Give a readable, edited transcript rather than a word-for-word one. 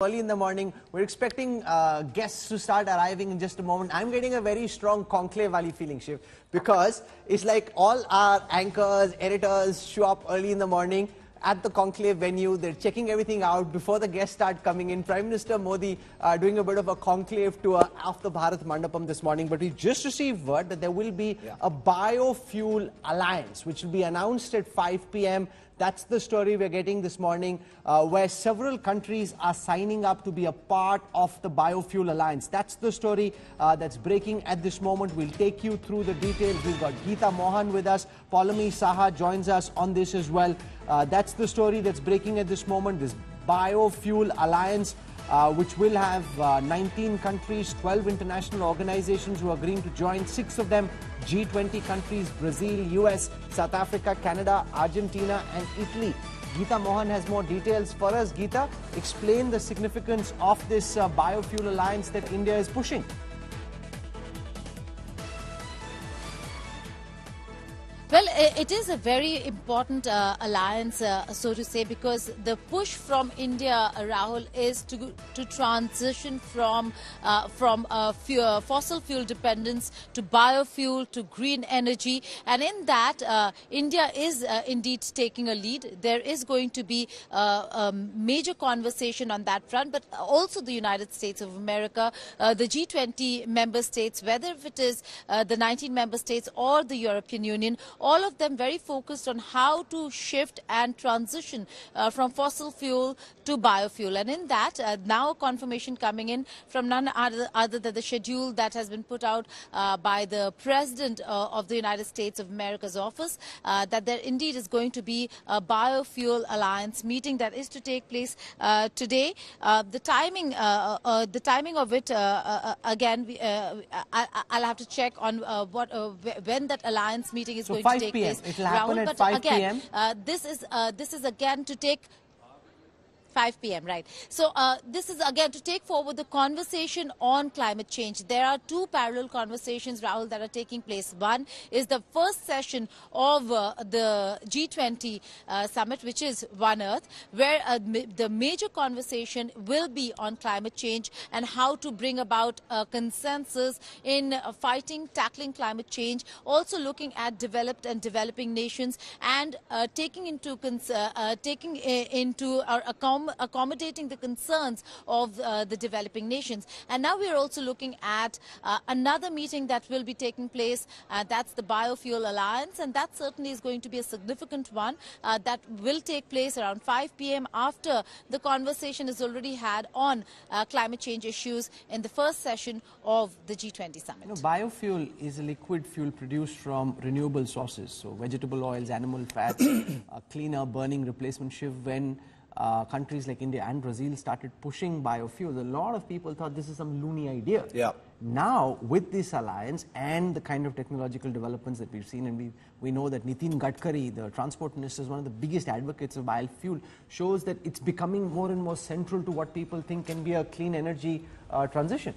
Early in the morning. We're expecting guests to start arriving in just a moment. I'm getting a very strong conclave valley feeling, Shiv, because it's like all our anchors, editors show up early in the morning at the conclave venue. They're checking everything out before the guests start coming in. Prime Minister Modi doing a bit of a conclave tour of the Bharat Mandapam this morning. But we just received word that there will be a biofuel alliance, which will be announced at 5 p.m. That's the story we're getting this morning, where several countries are signing up to be a part of the Biofuel Alliance. That's the story that's breaking at this moment. We'll take you through the details. We've got Geeta Mohan with us. Paulami Saha joins us on this as well. That's the story that's breaking at this moment, this Biofuel Alliance, which will have 19 countries, 12 international organizations who are agreeing to join, 6 of them G20 countries: Brazil, US, South Africa, Canada, Argentina and Italy. Geeta Mohan has more details for us. Geeta, explain the significance of this biofuel alliance that India is pushing. Well, it is a very important alliance, so to say, because the push from India, Rahul, is to transition from fossil fuel dependence to biofuel to green energy, and in that India is indeed taking a lead. There is going to be a major conversation on that front, but also the United States of America, the G20 member states, whether if it is the 19 member states or the European Union, all of them very focused on how to shift and transition from fossil fuel to biofuel. And in that, now confirmation coming in from none other than the schedule that has been put out by the President of the United States of America's office, that there indeed is going to be a Biofuel Alliance meeting that is to take place today. The timing of it, again, I'll have to check on when that alliance meeting is going to take place. It will happen Rahul, at 5 p.m. This is again to take 5 p.m. right. So this is again to take forward the conversation on climate change. There are 2 parallel conversations, Rahul, that are taking place. One is the first session of the G20 summit, which is One Earth, where the major conversation will be on climate change and how to bring about a consensus in tackling climate change, also looking at developed and developing nations, and taking into accommodating the concerns of the developing nations. And now we are also looking at another meeting that will be taking place. That's the Biofuel Alliance, and that certainly is going to be a significant one that will take place around 5 p.m. after the conversation is already had on climate change issues in the first session of the G20 summit. Biofuel is a liquid fuel produced from renewable sources, so vegetable oils, animal fats, cleaner burning replacement. Shiv, when countries like India and Brazil started pushing biofuels, a lot of people thought this is some loony idea. Yeah. Now, with this alliance and the kind of technological developments that we've seen, and we know that Nitin Gadkari, the transport minister, is one of the biggest advocates of biofuel, shows that it's becoming more and more central to what people think can be a clean energy transition.